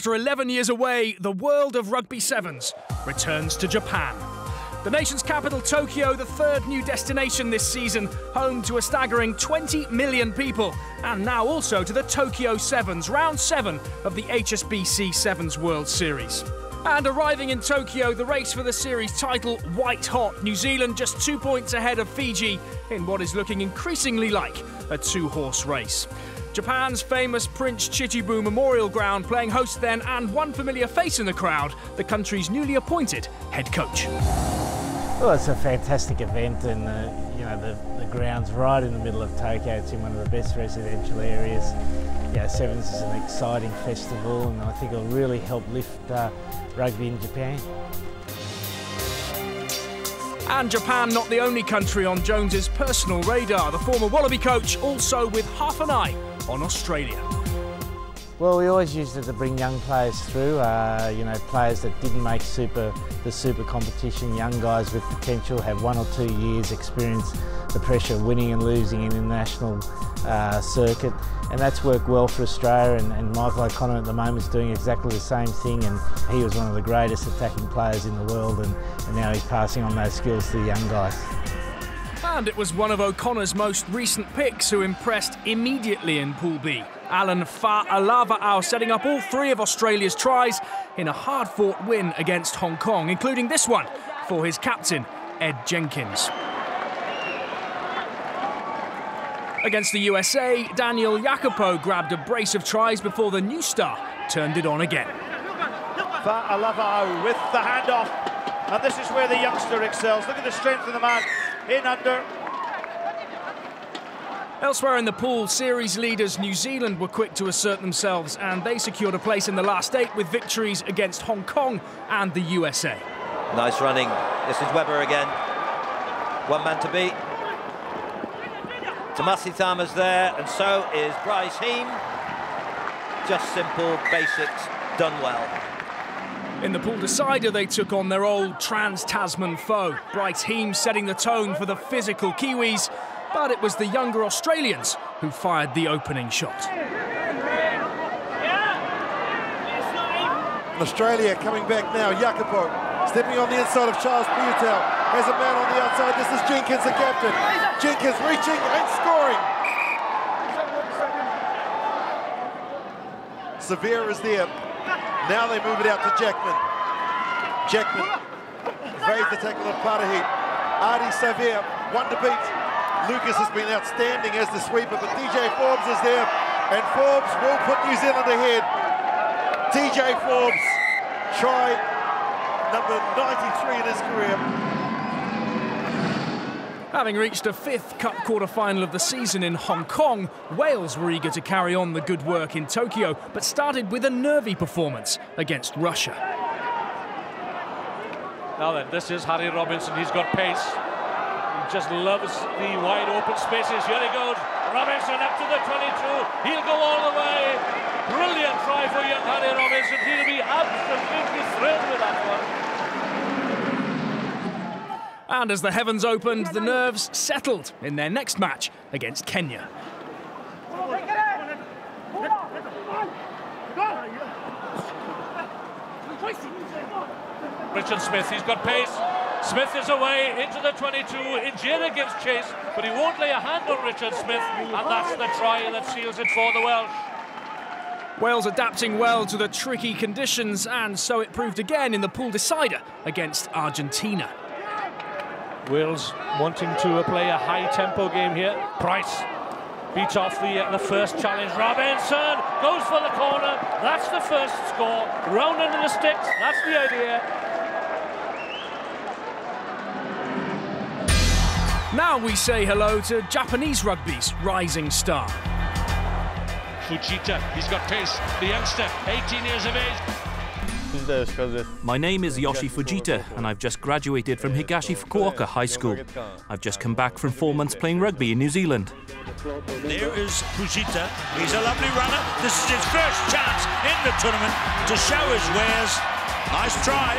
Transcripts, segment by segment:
After 11 years away, the world of rugby sevens returns to Japan. The nation's capital, Tokyo, the third new destination this season, home to a staggering 20 million people, and now also to the Tokyo Sevens, round 7 of the HSBC Sevens World Series. And arriving in Tokyo, the race for the series title white hot. New Zealand just 2 points ahead of Fiji in what is looking increasingly like a two-horse race. Japan's famous Prince Chichibu Memorial Ground playing host then, and one familiar face in the crowd, the country's newly appointed head coach. Well, it's a fantastic event, and the ground's right in the middle of Tokyo. It's in one of the best residential areas. Sevens is an exciting festival, and I think it'll really help lift rugby in Japan. And Japan not the only country on Jones's personal radar. The former Wallaby coach also with half an eye on Australia. Well, we always used it to bring young players through, players that didn't make the super competition, young guys with potential, have 1 or 2 years experience the pressure of winning and losing in the national circuit, and that's worked well for Australia, and Michael O'Connor at the moment is doing exactly the same thing, and he was one of the greatest attacking players in the world, and now he's passing on those skills to the young guys. And it was one of O'Connor's most recent picks who impressed immediately in Pool B. Alan Fa'alava'au setting up all 3 of Australia's tries in a hard-fought win against Hong Kong, including this one for his captain, Ed Jenkins. Against the USA, Daniel Jacopo grabbed a brace of tries before the new star turned it on again. Fa'alava'au with the handoff, and this is where the youngster excels. Look at the strength of the man in under. Elsewhere in the pool, series leaders New Zealand were quick to assert themselves, and they secured a place in the last 8 with victories against Hong Kong and the USA. Nice running. This is Webber again. One man to beat. Tomasi Thama's there, and so is Bryce Heem. Just simple basics done well. In the pool decider, they took on their old trans-Tasman foe. Bryce Heem setting the tone for the physical Kiwis, but it was the younger Australians who fired the opening shot. Australia coming back now. Jacopo stepping on the inside of Charles Piutau. Has a man on the outside. This is Jenkins, the captain. Jenkins reaching and scoring. Severe is there. Now they move it out to Jackman. Jackman evades the tackle of Parahi. Adi Severe, one to beat. Lucas has been outstanding as the sweeper, but DJ Forbes is there, and Forbes will put New Zealand ahead. DJ Forbes, try number 93 in his career. Having reached a 5th Cup quarter-final of the season in Hong Kong, Wales were eager to carry on the good work in Tokyo, but started with a nervy performance against Russia. Now then, this is Harry Robinson. He's got pace. He just loves the wide open spaces. Here he goes. Robinson up to the 22. He'll go all the way. Brilliant try for young Harry Robinson. He'll be absolutely thrilled with that one. And as the heavens opened, the nerves settled in their next match against Kenya. Richard Smith, he's got pace. Smith is away into the 22, in jail against Chase, but he won't lay a hand on Richard Smith, and that's the try that seals it for the Welsh. Wales adapting well to the tricky conditions, and so it proved again in the pool decider against Argentina. Wales wanting to play a high-tempo game here. Price beats off the first challenge. Robinson goes for the corner. That's the first score. Round under the sticks. That's the idea. Now we say hello to Japanese rugby's rising star. Fujita, he's got pace. The youngster, 18 years of age. My name is Yoshi Fujita, and I've just graduated from Higashi Fukuoka High School. I've just come back from 4 months playing rugby in New Zealand. There is Fujita. He's a lovely runner. This is his first chance in the tournament to show his wares. Nice try.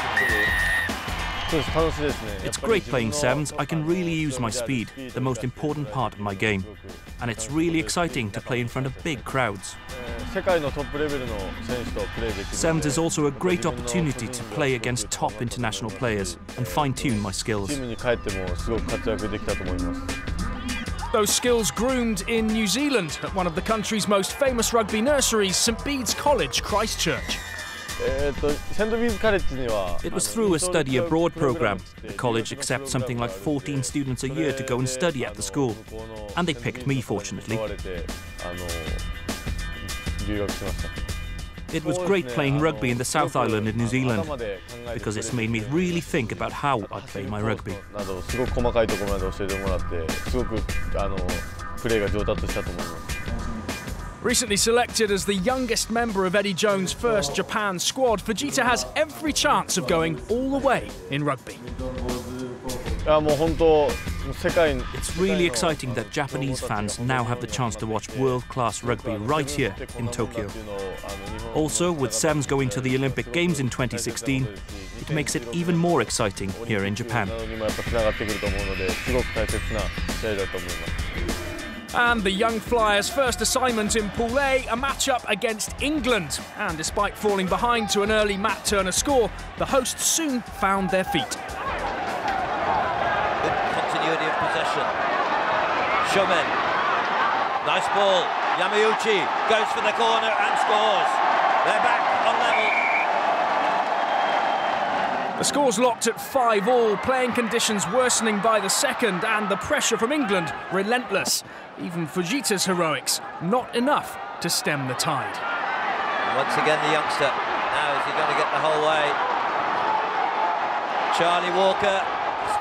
It's great playing sevens. I can really use my speed, the most important part of my game. And it's really exciting to play in front of big crowds. Sevens is also a great opportunity to play against top international players and fine-tune my skills. Those skills groomed in New Zealand at one of the country's most famous rugby nurseries, St Bede's College, Christchurch. It was through a study abroad programme. The college accepts something like 14 students a year to go and study at the school. And they picked me, fortunately. It was great playing rugby in the South Island in New Zealand, because it's made me really think about how I play my rugby. Recently selected as the youngest member of Eddie Jones' first Japan squad, Fujita has every chance of going all the way in rugby. It's really exciting that Japanese fans now have the chance to watch world-class rugby right here in Tokyo. Also, with Sevens going to the Olympic Games in 2016, it makes it even more exciting here in Japan. And the young Flyers' first assignment in Pool A, a match-up against England. And despite falling behind to an early Matt Turner score, the hosts soon found their feet. Good continuity of possession. Shomen. Nice ball. Yamauchi goes for the corner and scores. They're back on level. The score's locked at 5-all, playing conditions worsening by the second, and the pressure from England relentless. Even Fujita's heroics, not enough to stem the tide. And once again, the youngster. Now is he going to get the whole way? Charlie Walker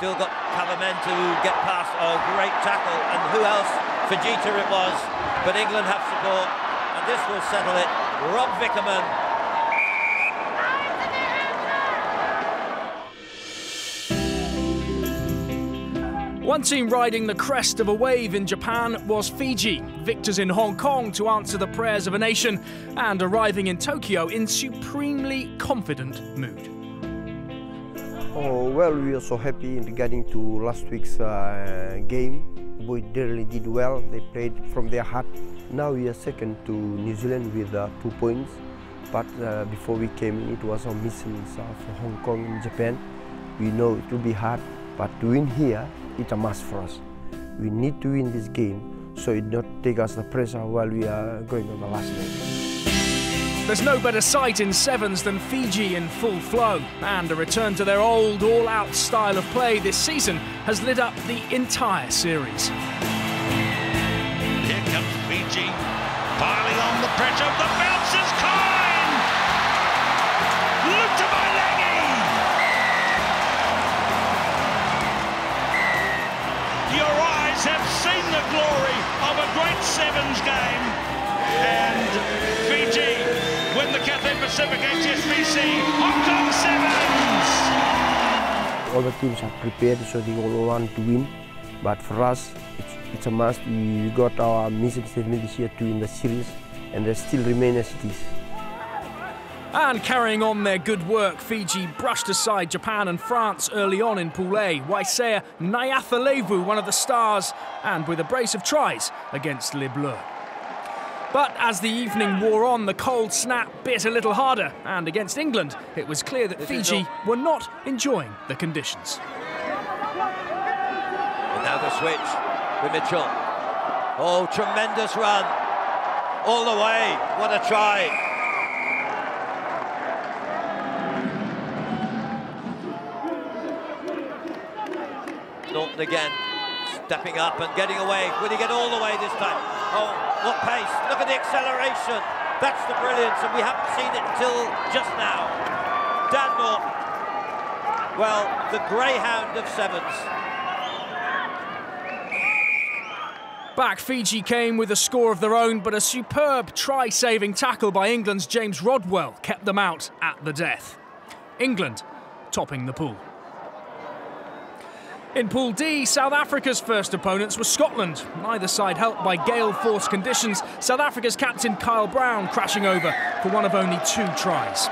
still got cover men to get past. Oh, great tackle. And who else? Fujita it was. But England have support, and this will settle it. Rob Vickerman. One team riding the crest of a wave in Japan was Fiji, victors in Hong Kong to answer the prayers of a nation, and arriving in Tokyo in supremely confident mood. Oh, well, we are so happy in getting to last week's game. Boys really did well. They played from their heart. Now we are second to New Zealand with 2 points. But before we came in, it was a mission of Hong Kong and Japan. We know it will be hard, but to win here, it's a must for us. We need to win this game, so it not take us the pressure while we are going on the last leg. There's no better sight in Sevens than Fiji in full flow, and a return to their old all-out style of play this season has lit up the entire series. Here comes Fiji, piling on the pressure, the bounce is kind! Look to my leggy! Your eyes have seen the glory of a great Sevens game, and Fiji win the Cathay Pacific HSBC Hong Kong Sevens! All the teams are prepared, so they all want to win. But for us, it's a must. We got our mission statement this year to win the series, and they still remain as it is. And carrying on their good work, Fiji brushed aside Japan and France early on in Pool A. Waisea Nyathalevu, one of the stars, and with a brace of tries against Les Bleus. But as the evening wore on, the cold snap bit a little harder, and against England, it was clear that Fiji were not enjoying the conditions. And now the switch with Mitchell. Oh, tremendous run. All the way. What a try. Norton again, stepping up and getting away. Will he get all the way this time? Oh, what pace. Look at the acceleration. That's the brilliance, and we haven't seen it until just now. Dan Norton. Well, the greyhound of Sevens. Back Fiji came with a score of their own, but a superb try-saving tackle by England's James Rodwell kept them out at the death. England topping the pool. In Pool D, South Africa's first opponents were Scotland. Neither side helped by gale force conditions. South Africa's captain Kyle Brown crashing over for one of only 2 tries.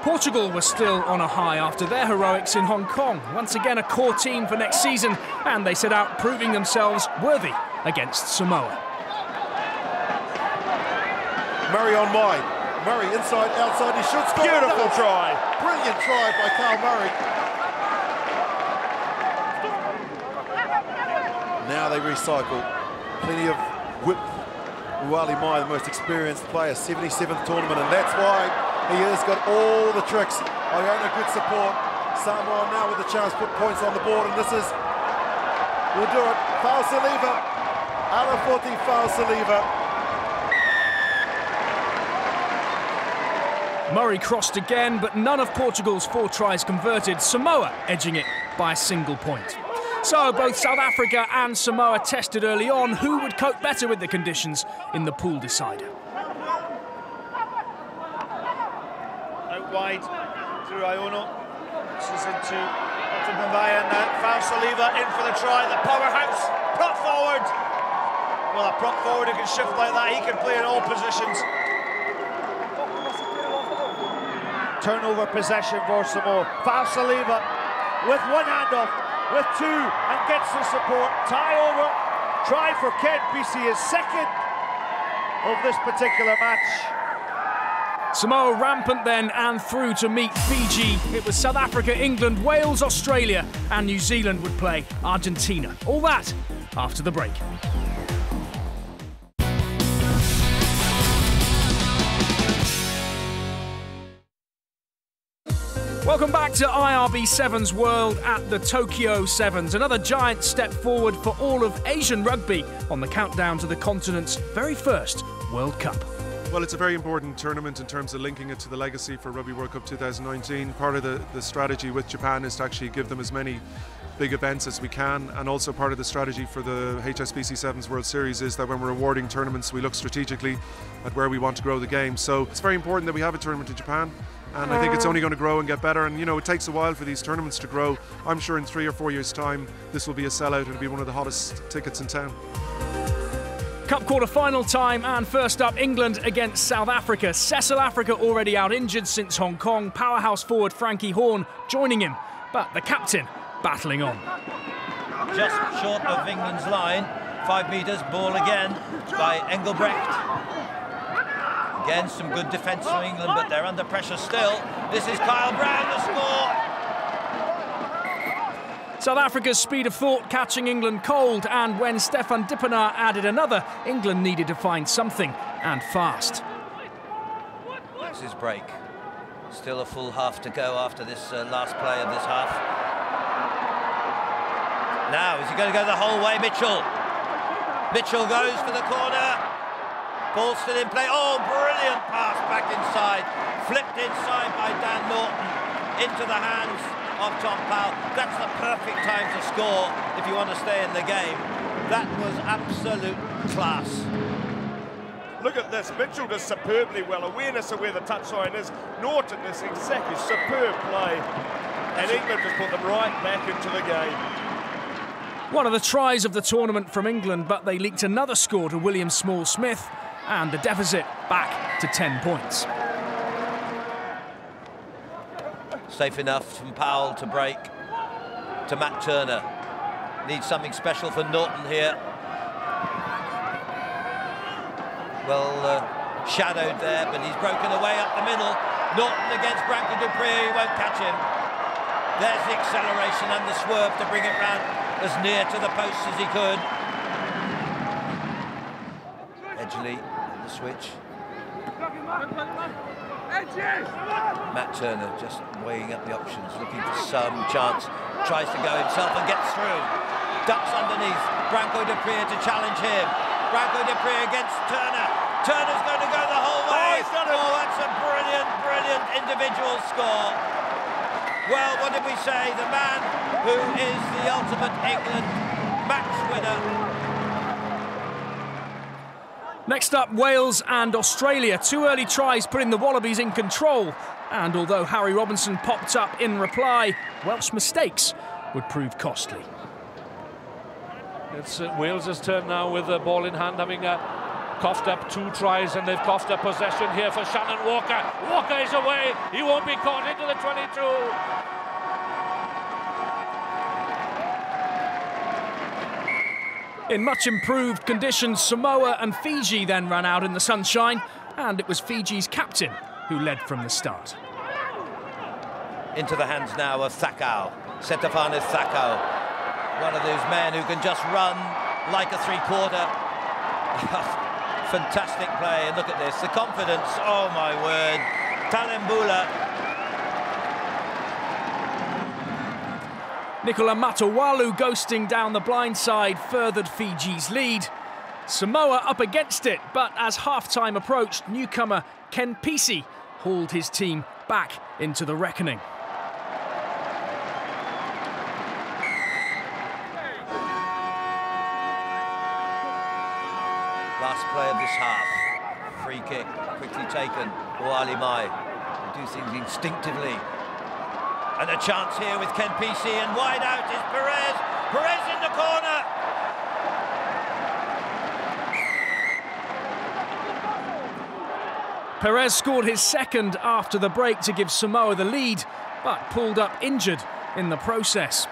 Portugal was still on a high after their heroics in Hong Kong. Once again a core team for next season, and they set out proving themselves worthy against Samoa. Murray on wide. Murray inside, outside, he shoots. Beautiful try. Brilliant try by Carl Murray. Now they recycle. Plenty of width. Wali Mai, the most experienced player, 77th tournament, and that's why he has got all the tricks. Iona, good support. Samoa now with a chance to put points on the board, and this is, will do it. Foul Saliva. Alaforti foul Saliva. Murray crossed again, but none of Portugal's 4 tries converted. Samoa edging it by a single point. So both South Africa and Samoa tested early on who would cope better with the conditions in the pool decider. Out wide through Iona. This is into Mavaya now. Foul Saliva in for the try. The powerhouse prop forward. Well, a prop forward who can shift like that. He can play in all positions. Turnover possession for Samoa. Foul Saliva with one hand off. With 2 and gets the support. Tie over. Try for Kent. BC is second of this particular match. Samoa rampant then and through to meet Fiji. It was South Africa, England, Wales, Australia and New Zealand would play Argentina. All that after the break. Welcome back to IRB Sevens World at the Tokyo Sevens. Another giant step forward for all of Asian rugby on the countdown to the continent's very first World Cup. Well, it's a very important tournament in terms of linking it to the legacy for Rugby World Cup 2019. Part of the strategy with Japan is to actually give them as many big events as we can, and also part of the strategy for the HSBC Sevens World Series is that when we're awarding tournaments we look strategically at where we want to grow the game. So it's very important that we have a tournament in Japan, and I think it's only going to grow and get better, and you know, it takes a while for these tournaments to grow. I'm sure in 3 or 4 years time this will be a sellout. It'll be one of the hottest tickets in town. Cup quarter-final time, and first up, England against South Africa. Cecil Africa already out injured since Hong Kong. Powerhouse forward Frankie Horn joining him, but the captain battling on. Just short of England's line, 5 metres, ball again by Engelbrecht. Again, some good defence from England, but they're under pressure still. This is Kyle Brown, the score. South Africa's speed of thought catching England cold, and when Stefan Dippenaar added another, England needed to find something, and fast. This is break. Still a full half to go after this last play of this half. Now, is he going to go the whole way? Mitchell. Mitchell goes for the corner. Ball still in play. Oh, brilliant pass back inside. Flipped inside by Dan Norton into the hands of Tom Powell. That's the perfect time to score if you want to stay in the game. That was absolute class. Look at this. Mitchell does superbly well. Awareness of where the touchline is. Norton is exactly superb play. And England just put them right back into the game. One of the tries of the tournament from England, but they leaked another score to William Small-Smith, and the deficit back to 10 points. Safe enough from Powell to break to Matt Turner. Needs something special for Norton here. Well shadowed there, but he's broken away up the middle. Norton against Branko Dupree, he won't catch him. There's the acceleration and the swerve to bring it round as near to the post as he could. Edgley, the switch. Matt Turner just weighing up the options, looking for some chance. Tries to go himself and gets through. Ducks underneath. Branko Dupree to challenge him. Branko Dupree against Turner. Turner's going to go the whole way. Oh, that's a brilliant, brilliant individual score. Well, what did we say? The man who is the ultimate England match winner. Next up, Wales and Australia. 2 early tries putting the Wallabies in control. And although Harry Robinson popped up in reply, Welsh mistakes would prove costly. It's Wales' turn now with the ball in hand, having coughed up 2 tries, and they've coughed up possession here for Shannon Walker. Walker is away. He won't be caught into the 22. In much improved conditions, Samoa and Fiji then ran out in the sunshine, and it was Fiji's captain who led from the start. Into the hands now of Thakau. Setafanis Thakau. One of those men who can just run like a three-quarter. Fantastic play, and look at this, the confidence, oh my word. Talembula. Nicola Matawalu ghosting down the blind side furthered Fiji's lead. Samoa up against it, but as half-time approached, newcomer Ken Pisi hauled his team back into the reckoning. Last play of this half. Free kick, quickly taken. Wali Mai. They do things instinctively. And a chance here with Ken Pisi, and wide out is Perez. Perez in the corner. Perez scored his second after the break to give Samoa the lead, but pulled up injured in the process.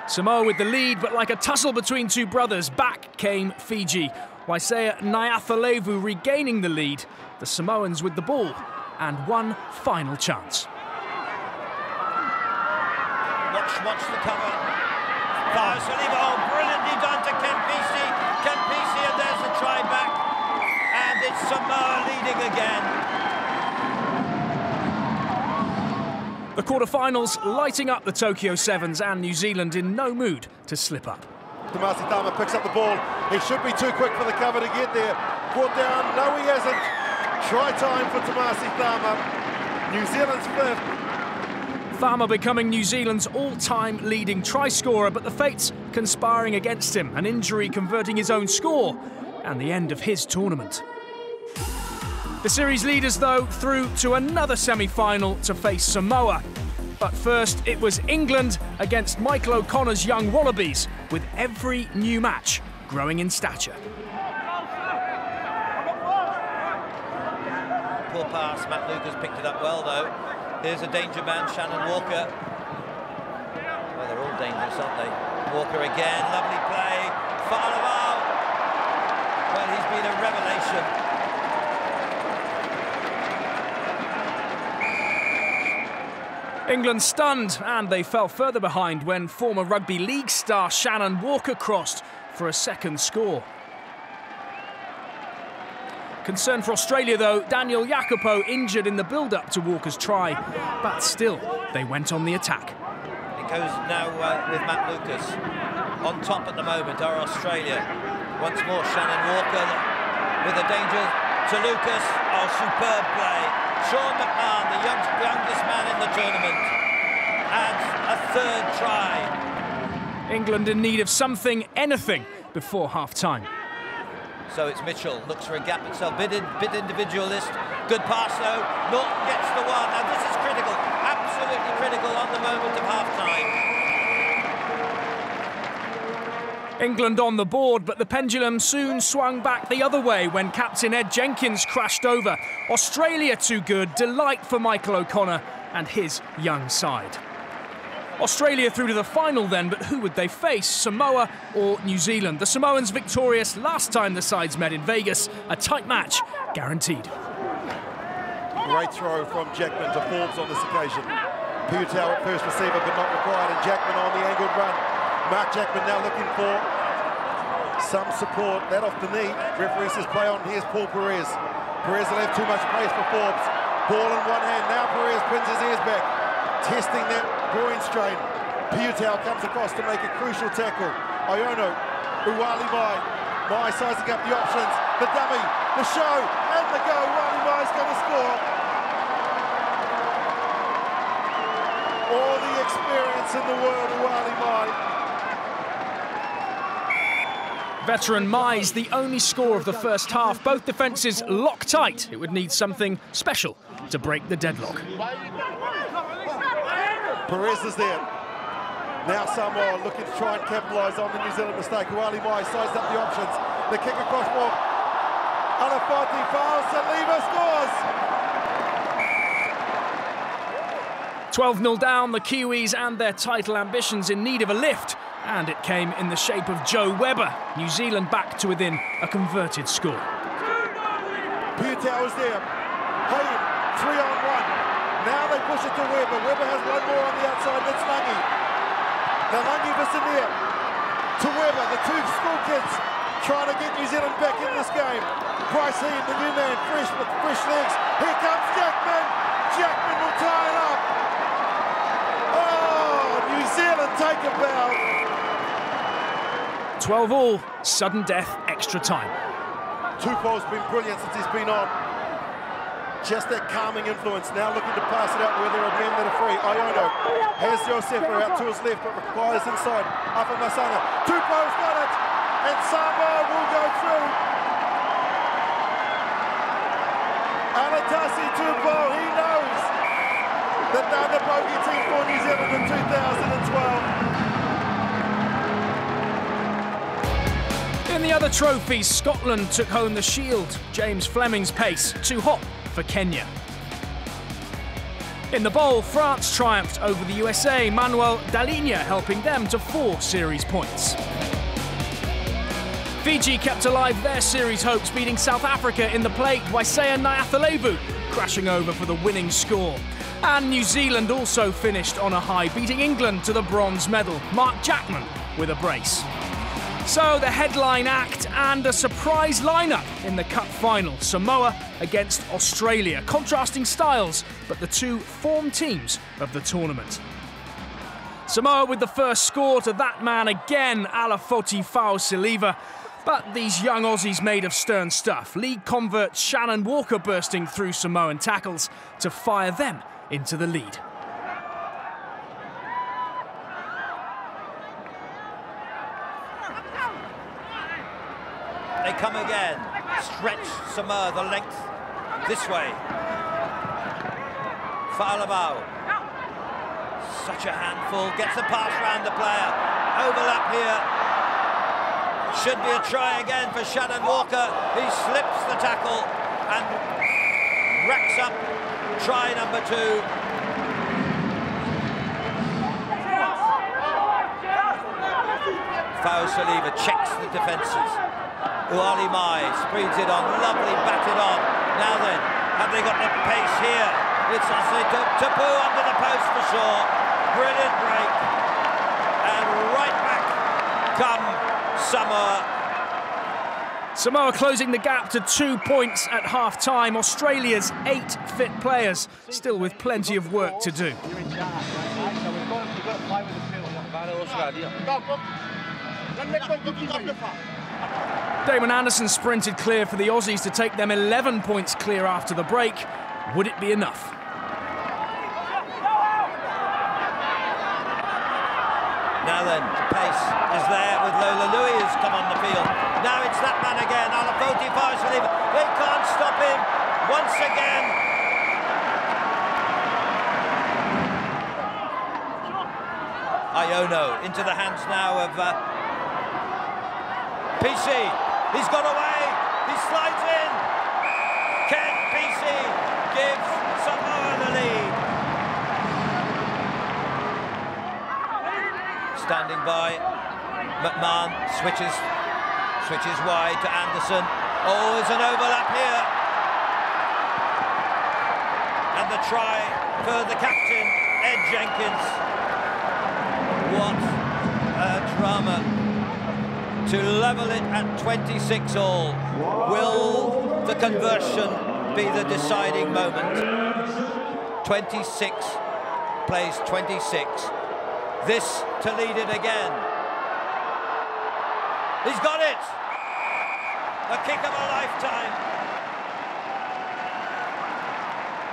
Samoa with the lead, but like a tussle between two brothers, back came Fiji. Waisea Nyatholevu regaining the lead, the Samoans with the ball, and one final chance. Watch the cover. Oh, brilliantly done to Ken Pisi. Ken Pisi, and there's the try back. And it's Samoa leading again. The quarterfinals lighting up the Tokyo Sevens, and New Zealand in no mood to slip up. Tamasi Tama picks up the ball. He should be too quick for the cover to get there. Brought down. No, he hasn't. Try time for Tamasi Tama. New Zealand's fifth. Tharma becoming New Zealand's all-time leading try scorer, but the fates conspiring against him, an injury converting his own score, and the end of his tournament. The series leaders, though, through to another semi-final to face Samoa. But first, it was England against Michael O'Connor's young Wallabies, with every new match growing in stature. Poor pass, Matt Lucas picked it up well, though. Here's a danger man, Shannon Walker. Well, they're all dangerous, aren't they? Walker again, lovely play. Falaval. Well, he's been a revelation. England stunned, and they fell further behind when former rugby league star Shannon Walker crossed for a second score. Concern for Australia, though, Daniel Jacopo injured in the build-up to Walker's try, but still, they went on the attack. It goes now with Matt Lucas. On top at the moment are Australia. Once more, Shannon Walker with a danger to Lucas. Oh, superb play. Sean McMahon, the youngest man in the tournament, adds a third try. England in need of something, anything, before half-time. So it's Mitchell, looks for a gap itself, bit individualist, good pass though, Norton gets the one. Now this is critical, absolutely critical on the moment of half-time. England on the board, but the pendulum soon swung back the other way when captain Ed Jenkins crashed over. Australia too good, delight for Michael O'Connor and his young side. Australia through to the final then, but who would they face, Samoa or New Zealand? The Samoans victorious last time the sides met in Vegas, a tight match guaranteed. Great throw from Jackman to Forbes on this occasion. Piutau at first receiver but not required, and Jackman on the angled run. Mark Jackman now looking for some support. That off the knee. Referee says play on. Here's Paul Perez. Perez will have too much space for Forbes. Ball in one hand. Now Perez pins his ears back, testing that groin strain. Piutau comes across to make a crucial tackle. Iono, Uwali Mai. Mai sizing up the options. The dummy, the show, and the go. Uwali Mai's going to score. All the experience in the world, Uwali Mai. Veteran Mai's the only score of the first half. Both defences locked tight. It would need something special to break the deadlock. Perez is there. Now Samoa looking to try and capitalise on the New Zealand mistake. Uwali Mai sized up the options. The kick across ball. Alafati fouls, Saliba scores. 12-0 down, the Kiwis and their title ambitions in need of a lift. And it came in the shape of Joe Webber. New Zealand back to within a converted score. Butau is there. Hayden, 3-on-1. Now they push it to Weber. Weber has one more on the outside. That's Langi. Now Langi Visaneer to Weber. The two school kids trying to get New Zealand back in this game. Bryce Hean, the new man, fresh with fresh legs. Here comes Jackman. Jackman will tie it up. Oh, New Zealand take a bow. 12 all, sudden death, extra time. Tupou's been brilliant since he's been on. Just that calming influence. Now looking to pass it out where there are men that are free. Iono has Josefa out to his left, but requires inside. Upper Masanga. Tupou's got it. And Samoa will go through. Alatasi Tupou, he knows that they're the bogey team for New Zealand in 2012. In the other trophies, Scotland took home the shield. James Fleming's pace, too hot for Kenya. In the bowl, France triumphed over the USA, Manuel Dalinia helping them to 4 series points. Fiji kept alive their series hopes, beating South Africa in the plate, Waisea Nyathalevu crashing over for the winning score. And New Zealand also finished on a high, beating England to the bronze medal, Mark Jackman with a brace. So the headline act and a surprise lineup in the Cup final. Samoa against Australia. Contrasting styles, but the two form teams of the tournament. Samoa with the first score to that man again, Alafoti Fa'asiliva. But these young Aussies made of stern stuff. League convert Shannon Walker bursting through Samoan tackles to fire them into the lead. They come again. Stretch Samoa the length this way. Fa'alabau. Such a handful. Gets the pass round the player. Overlap here. Should be a try again for Shannon Walker. He slips the tackle and racks up try number 2. Fa'asiliva checks the defences. Uali Mai spreads it on, lovely batted on. Now then, have they got the pace here? It's Tapu under the post for sure. Brilliant break. And right back come Samoa. Samoa closing the gap to 2 points at half-time. Australia's 8 fit players, still with plenty of work to do. Damon Anderson sprinted clear for the Aussies to take them 11 points clear after the break. Would it be enough? Now then, the pace is there with Lola Louis has come on the field. Now it's that man again, Alafoti Fa'asiliva. They can't stop him once again. Iono into the hands now of PC. He's got away. He slides in. Ken PC gives Samoa the lead. Standing by, McMahon switches wide to Anderson. Oh, there's an overlap here. And the try for the captain, Ed Jenkins. What a drama. To level it at 26 all. Will the conversion be the deciding moment? 26 plays 26. This to lead it again. He's got it! A kick of a lifetime.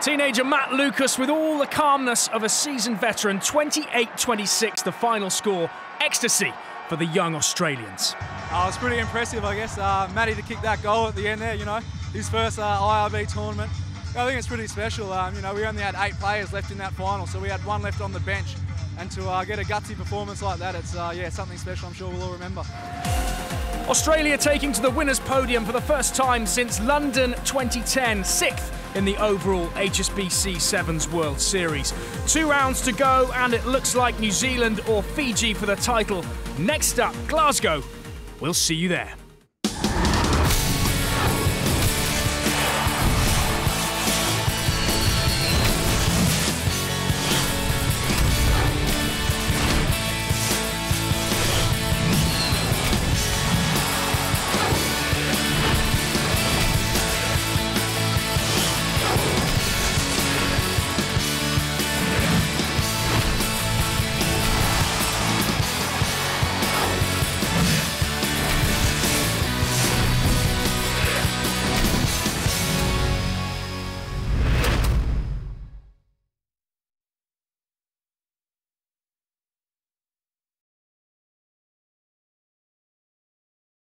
Teenager Matt Lucas with all the calmness of a seasoned veteran. 28-26 the final score. Ecstasy for the young Australians. It was pretty impressive, I guess. Matty to kick that goal at the end there, you know, his first IRB tournament. I think it's pretty special. You know, we only had 8 players left in that final, so we had 1 left on the bench. And to get a gutsy performance like that, it's yeah, something special I'm sure we'll all remember. Australia taking to the winners' podium for the first time since London 2010, 6th in the overall HSBC Sevens World Series. 2 rounds to go, and it looks like New Zealand or Fiji for the title. Next up, Glasgow. We'll see you there.